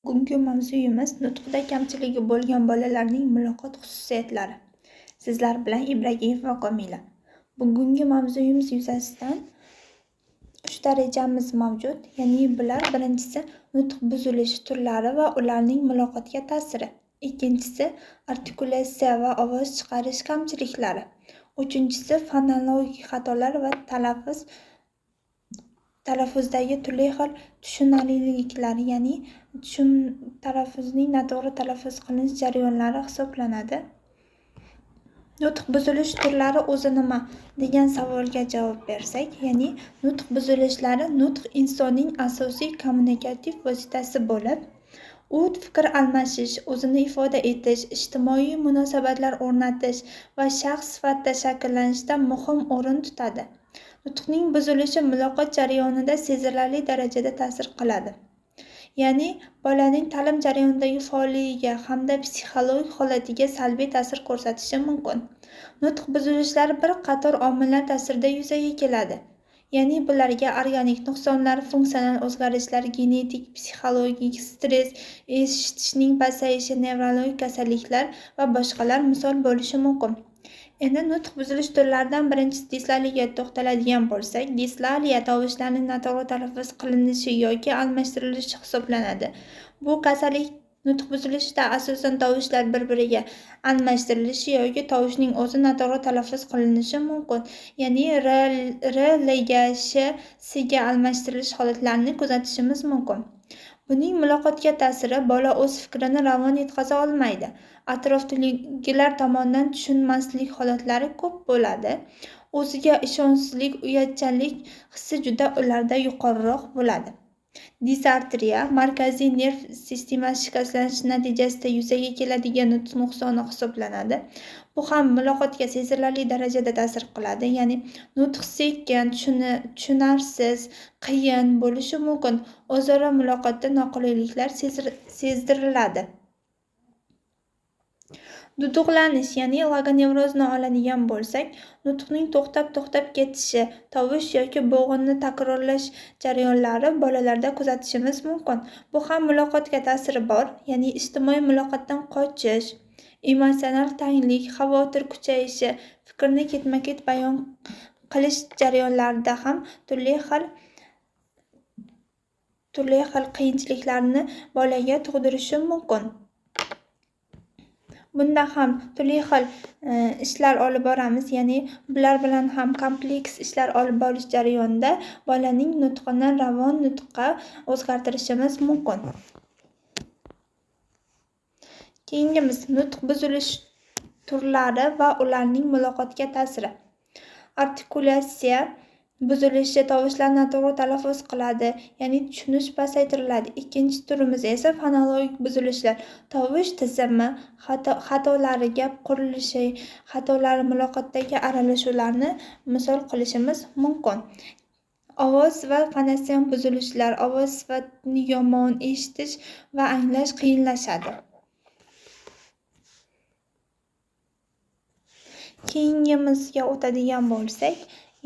Bugungi mavzuyimiz nutqida kamchiligi bo'lgan bolalarning muloqot xususiyatlari. Sizlar bilan Ibragimov va Komila. Bugungi mavzuyimiz yuzasidan 3 ta rejamiz mavjud. Ya'ni bular: birinchisi nutq buzilishi turlari va ularning muloqotga ta'siri. Ikkinchisi artikulatsiya va ovoz chiqarish kamchiliklari. Uchinchisi fonologik xatolar va talaffuzdagi turli xil tushunarliliklar, ya'ni talaffuzning noto'g'ri talaffuz qilinish jarayonlari hisoblanadi. Nutq buzilish turlari o'zi nima degan savolga javob bersak, ya'ni nutq buzilishlari nutq insonning asosiy kommunikativ vositasi bo'lib, u fikr almashish, o'zini ifoda etish, ijtimoiy munosabatlar o'rnatish va shaxs sifatida shakllanishda muhim o'rin tutadi. Nutqning buzilishi muloqot jarayonida sezilarli darajada ta'sir qiladi. Ya'ni bolaning ta'lim jarayonidagi faolligiga hamda psixologik holatiga salbiy ta'sir ko'rsatishi mumkin. Nutq buzilishlari bir qator omillar ta'sirida yuzaga keladi. Ya'ni bularga organik nuqsonlar, funksional o'zgarishlar, genetik, psixologik, stress, eshitishning pasayishi, nevrologik kasalliklar va boshqalar misol bo'lishi mumkin. Endi nutq buzilish turlaridan birinchisi dislaliga to'xtaladigan bo'lsak, dislaliya tovushlarning noto'g'ri talaffuz qilinishi yoki almashtirilishi hisoblanadi. Bu kasallik nutq buzilishida asosan tovushlar bir-biriga almashtirilishi yoki tovushning o'zi noto'g'ri talaffuz qilinishi mumkin. Ya'ni R-ga S-ga almashtirilish holatlarini kuzatishimiz mumkin. Buning muloqotga ta'siri: bola o'z fikrini ravon yetkaza olmaydi. Atrofdagilar tomonidan tushunmaslik holatlari ko'p bo'ladi. O'ziga ishonchsizlik, uyatchanlik hissi juda ularda yuqoriroq bo'ladi. Disartriya markaziy nerv sistemasi shikastlanishi natijasida yuzaga keladigan nutq nuqsoni hisoblanadi. Bu ham muloqotga sezilarli darajada ta'sir qiladi. Ya'ni nutq sekin, tushunarsiz, qiyin bo'lishi mumkin. O'zaro muloqotda noqulayliklar sezdiriladi. Duduqlanish, ya'ni logonevrozni oladigan bo'lsak, nutqning to'xtab ketishi, tovush yoki bo'g'inni takrorlash jarayonlari bolalarda kuzatishimiz mumkin. Bu ham muloqotga ta'siri bor. Ya'ni ijtimoiy muloqotdan qochish, emotsional tanglik, xavotir kuchayishi, fikrni ketma-ket bayon qilish jarayonlarida ham turli xil qiyinchiliklarni bolaga tug'dirishi mumkin. Bunda ham turli xil ishlar olib boramiz, ya'ni bular bilan ham kompleks ishlar olib borish jarayonida bolaning nutqini ravon nutqqa o'zgartirishimiz mumkin. Keyingimiz nutq buzilish turlari va ularning muloqotga ta'siri. Artikulatsiya buzilishi tovushlar noto'g'ri talaffuz qiladi, ya'ni tushunish pasaytiriladi. Ikkinchi turimiz esa fonologik buzilishlar. Tovush tizimi xatolari, gap qurilishi xatolari, muloqotdagi aralashuvlarni misol qilishimiz mumkin. Ovoz va fonetsion buzilishlar. Ovoz sifatini yomon, eshitish va anglash qiyinlashadi. Keyingimizga o'tadigan bo'lsak,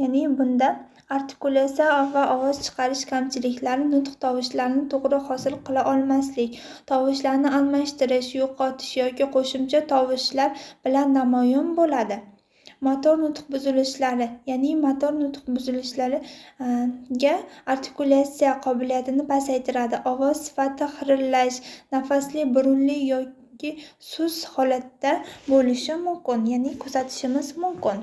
ya'ni bunda artikulatsiya va ovoz chiqarish kamchiliklari nutq tovushlarini to'g'ri hosil qila olmaslik, tovushlarni almashtirish, yo'qotish yoki qo'shimcha tovushlar bilan namoyon bo'ladi. Motor nutq buzilishlari, ya'ni motor nutq buzilishlari artikulatsiya qobiliyatini pasaytiradi. Ovoz sifati xirillash, nafasli, burunli yoki sust holatda bo'lishi mumkin, ya'ni kuzatishimiz mumkin.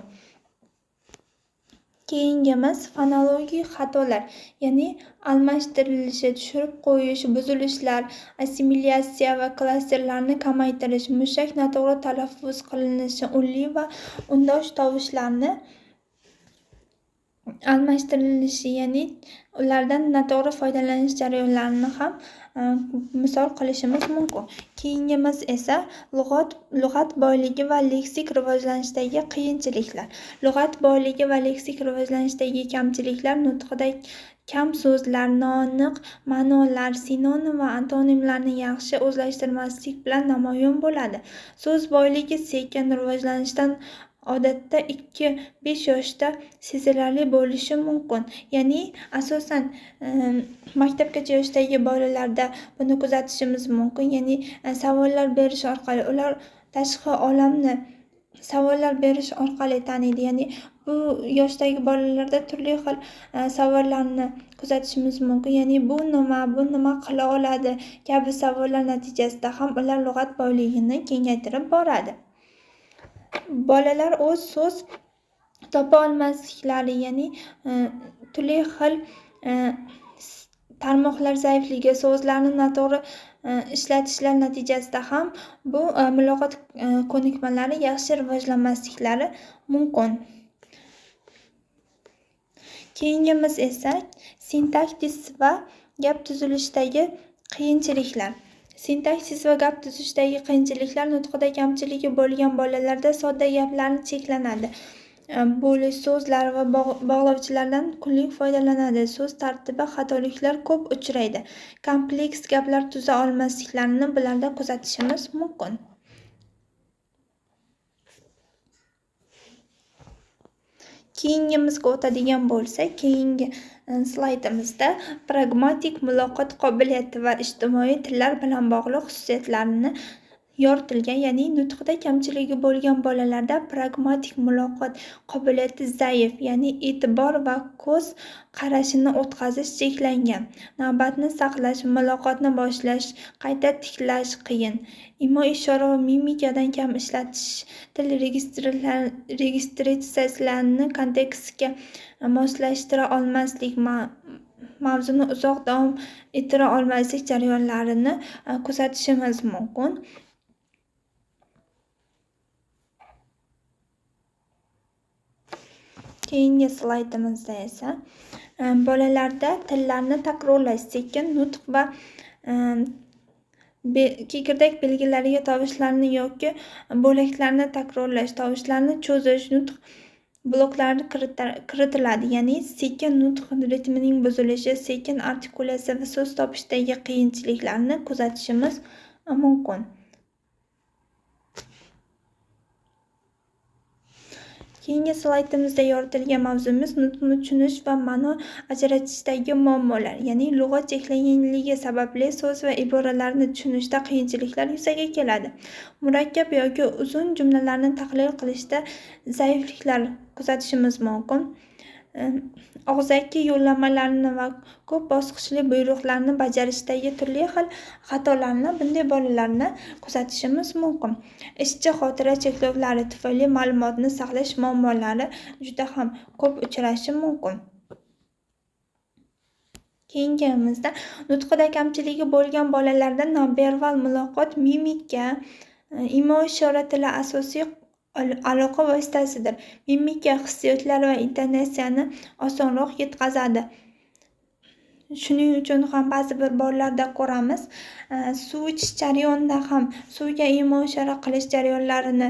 Keyingimiz fonologik xatolar, ya'ni almashtirilishi, tushirib qo'yish, buzilishlar, assimilyatsiya va klasterlarni kamaytirish, mushak noto'g'ri talaffuz qilinishi, unli va undosh tovushlarni almashtirilishi, ya'ni ulardan noto'g'ri foydalanish jarayonlarini ham misol qilishimiz mumkin. Keyingimiz esa lug'at boyligi va leksik rivojlanishdagi qiyinchiliklar. Lug'at boyligi va leksik rivojlanishdagi kamchiliklar nutqida kam so'zlar, noaniq ma'nolar, sinonim va antonimlarni yaxshi o'zlashtirmaslik bilan namoyon bo'ladi. So'z boyligi sekin rivojlanishdan odatda 2-5 yoshda sezilarli bo'lishi mumkin. Ya'ni asosan maktabgacha yoshdagi bolalarda buni kuzatishimiz mumkin. Ya'ni savollar berish orqali ular tashqi olamni savollar berish orqali taniydi. Ya'ni bu yoshdagi bolalarda turli xil savollarni kuzatishimiz mumkin. Ya'ni bu nima qila oladi kabi savollar natijasida ham ular lug'at boyligini kengaytirib boradi. Bolalar o'z so'z topa olmasliklari, ya'ni turli xil tarmoqlar zaifligi, so'zlarni noto'g'ri ishlatishlar natijasida ham bu muloqot ko'nikmalari yaxshi rivojlanmasliklari mumkin. Keyingimiz esa sintaksis va gap tuzilishdagi qiyinchiliklar. Sintaksis va gap tuzishdagi qiyinchiliklar nutqida kamchiligi bo'lgan bolalarda sodda gaplarni cheklanadi. Bo'lish so'zlar va bog'lovchilardan kunlik foydalanadi. So'z tartibi xatoliklar ko'p uchraydi. Kompleks gaplar tuza olmasliklarini bularda kuzatishimiz mumkin. Keyingimizga o'tadigan bo'lsak, keyingi slaydimizda pragmatik muloqot qobiliyati va ijtimoiy tillar bilan bog'liq xususiyatlarini yoritilgan, ya'ni nutqida kamchiligi bo'lgan bolalarda pragmatik muloqot qobiliyati zaif, ya'ni e'tibor va ko'z qarashini o'tkazish cheklangan. Navbatni saqlash, muloqotni boshlash, qayta tiklash qiyin. Imo-ishora va mimikadan kam ishlatish, til registratsiyalarini kontekstga moslashtira olmaslik, mavzuni uzoq davom ettira olmaslik jarayonlarini kuzatishimiz mumkin. Keyingi slaydimizda esa bolalarda tillarni takrorlash, sekin nutq va kekirdak belgilariga tovushlarni yoki bo'laklarni takrorlash, tovushlarni cho'zish, nutq bloklari kiritiladi. Ya'ni sekin nutq ritmining buzilishi, sekin artikulatsiya va so'z topishdagi qiyinchiliklarni kuzatishimiz mumkin. Keyingi slaydimizda yoritilgan mavzumiz nutqni tushunish va ma'no ajratishdagi muammolar, ya'ni lug'at cheklanganligi sababli so'z va iboralarni tushunishda qiyinchiliklar yuzaga keladi. Murakkab yoki uzun jumlalarni tahlil qilishda zaifliklar kuzatishimiz mumkin. Og'zaki yo'llanmalarni va ko'p bosqichli buyruqlarni bajarishdagi turli xil xatolarni bunday bolalarni kuzatishimiz mumkin. Ishchi xotira cheklovlari tufayli ma'lumotni saqlash muammolari juda ham ko'p uchrashi mumkin. Keyingimizda nutqida kamchiligi bo'lgan bolalarda nonverbal muloqot, mimika, imo-ishora tili asosiy aloqa vositasidir. Mimika hissiyotlar va intonatsiyani osonroq yetkazadi. Shuning uchun ham ba'zi bir bolalarda ko'ramiz, suv ichish jarayonida ham suvga imo-ishora qilish jarayonlarini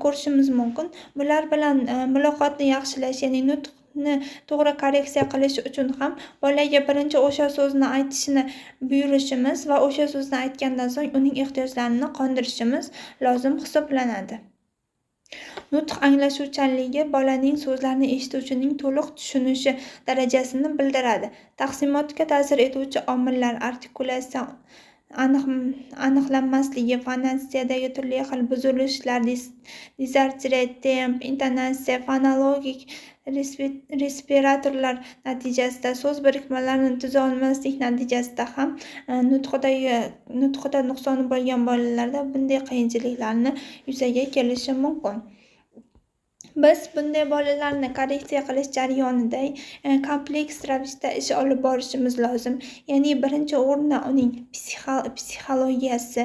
ko'rishimiz mumkin. Bular bilan muloqotni yaxshilash, ya'ni nutqni to'g'ri korreksiya qilish uchun ham bolaga birinchi o'sha so'zni aytishini buyurishimiz va o'sha so'zni aytgandan so'ng uning ehtiyojlarini qondirishimiz lozim hisoblanadi. Nutq anglashuvchanligi bolaning so'zlarni eshituvchining to'liq tushunishi darajasini bildiradi. Taqsimotga ta'sir etuvchi omillar artikulatsiya aniqlanmasligi, fonatsiyadagi turli xil buzilishlar, disartriya, temp, intonatsiya, fonologik respiratorlar natijasida so'z birikmalarini tuza olmaslik natijasida ham nutqida nuqsoni bo'lgan bolalarda bunday qiyinchiliklarni yuzaga kelishi mumkin. Biz bunday bolalarni korreksiya qilish jarayonida kompleks ravishda ish olib borishimiz lozim. Ya'ni birinchi o'rinda uning psixologiyasi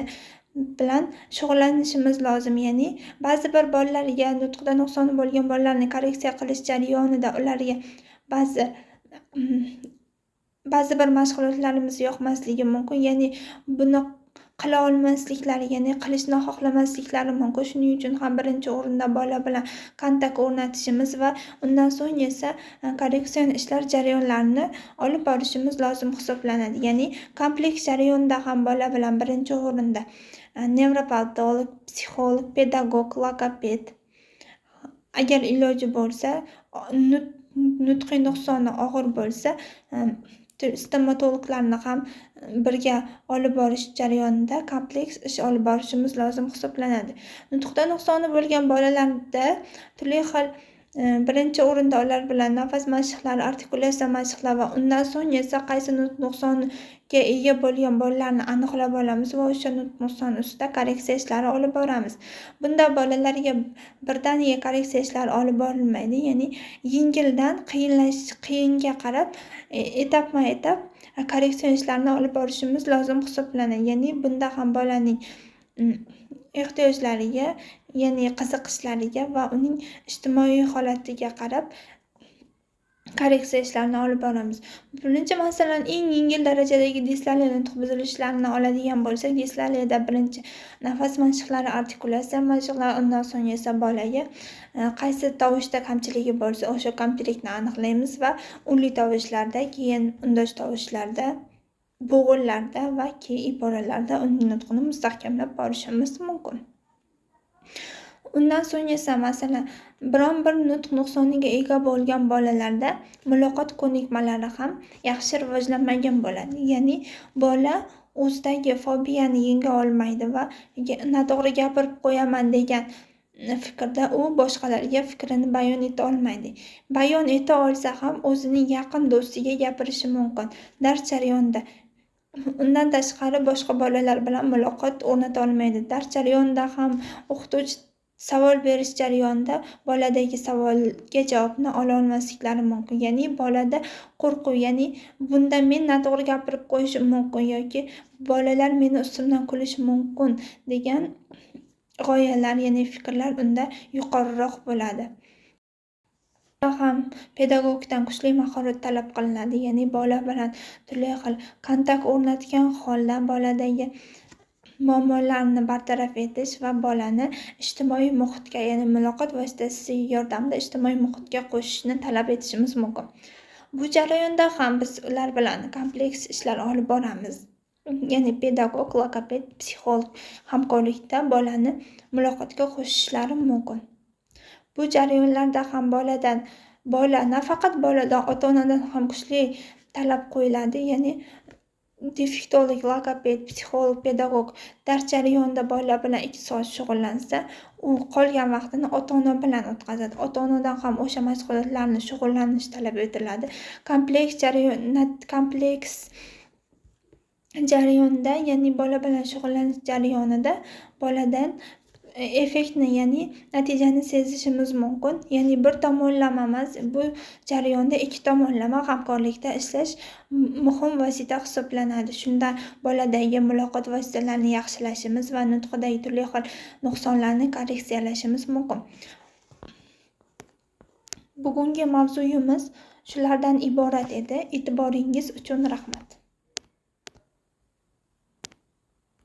bilan shug'ullanishimiz lozim. Ya'ni ba'zi bir bolalarga nutqida nuqsoni bo'lgan bolalarni korreksiya qilish jarayonida ularga ba'zi bir mashg'ulotlarimiz yoqmasligi mumkin. Ya'ni buni qila olmasliklari, ya'ni qilishni xohlamasliklari mumkin. Shuning uchun ham birinchi o'rinda bola bilan kontakt o'rnatishimiz va undan so'ng esa korreksion ishlar jarayonlarini olib borishimiz lozim hisoblanadi. Ya'ni kompleks jarayonda ham bola bilan birinchi o'rinda nevropatolog, psixolog, pedagog, logoped agar iloji bo'lsa, nutqiy nuqsoni og'ir bo'lsa, stomatologlarni ham birga olib borish jarayonida kompleks ish olib borishimiz lozim hisoblanadi. Nutqda nuqsoni bo'lgan bolalarda turli xil birinchi o'rinda ular bilan nafas mashqlari, artikulatsiya mashqlari va undan so'ng esa qaysi nutq nuqsoniga ega bo'lgan bolalarni aniqlab olamiz va o'sha nutq nuqsoni ustida korreksiya ishlari olib boramiz. Bunda bolalarga birdaniga korreksiya ishlari olib borilmaydi, ya'ni yengildan qiyinga qarab etapma-etap korreksiya ishlarini olib borishimiz lozim hisoblanadi. Ya'ni bunda ham bolaning ehtiyojlariga, ya'ni qiziqishlariga va uning ijtimoiy holatiga qarab korreksiya ishlarini olib boramiz. Birinchi masalan, eng yengil darajadagi dislaliya nutq buzilishlarini oladigan bo'lsak, dislaliyada birinchi nafas mashqlari, artikulatsiya mashqlari, undan so'ng esa bolaga qaysi tovushda kamchiligi bo'lsa, o'sha kamchilikni aniqlaymiz va unli tovushlarda, keyin undosh tovushlarda, bo'g'inlarda va keyin iboralarda uning nutqini mustahkamlab borishimiz mumkin. Undan so'ng esa masalan, biron bir nutq nuqsoniga ega bo'lgan bolalarda muloqot ko'nikmalari ham yaxshi rivojlanmagan bo'ladi. Ya'ni bola o'zidagi fobiyani yenga olmaydi va noto'g'ri gapirib qo'yaman degan fikrda u boshqalarga fikrini bayon eta olmaydi. Bayon eta olsa ham o'zining yaqin do'stiga gapirishi mumkin dars jarayonida. Undan tashqari boshqa bolalar bilan muloqot o'rnata olmaydi. Dars jarayonida ham o'qituvchi savol berish jarayonida boladagi savolga javobni ola olmasliklari mumkin. Ya'ni bolada qo'rquv, ya'ni bunda men noto'g'ri gapirib qo'yishim mumkin yoki bolalar meni ustimdan kulishi mumkin degan g'oyalar, ya'ni fikrlar unda yuqoriroq bo'ladi. Ham pedagogdan kuchli mahorat talab qilinadi. Ya'ni bola bilan turli xil kontakt o'rnatgan holda boladagi muammolarni bartaraf etish va bolani ijtimoiy muhitga, ya'ni muloqot vositasi yordamida ijtimoiy muhitga qo'shishni talab etishimiz mumkin. Bu jarayonda ham biz ular bilan kompleks ishlar olib boramiz. Ya'ni pedagog, logoped, psixolog hamkorlikda bolani muloqotga qo'shishlari mumkin. Bu jarayonlarda ham nafaqat boladan, ota-onadan ham kuchli talab qo'yiladi. Ya'ni defektolog, logoped, psixolog, pedagog dars jarayonida bola bilan 2 soat shug'ullansa, u qolgan vaqtini ota-ona bilan o'tkazadi. Ota-onadan ham o'sha mashg'ulotlarni shug'ullanish talab etiladi. Kompleks jarayonda, ya'ni bola bilan shug'ullanish jarayonida boladan effektni, ya'ni natijani sezishimiz mumkin. Ya'ni bir tomonlama emas, bu jarayonda 2 tomonlama hamkorlikda ishlash muhim vosita hisoblanadi. Shunda boladagi muloqot vositalarini yaxshilashimiz va nutqidagi turli xil nuqsonlarni korreksiyalashimiz mumkin. Bugungi mavzuyimiz shulardan iborat edi. E'tiboringiz uchun rahmat.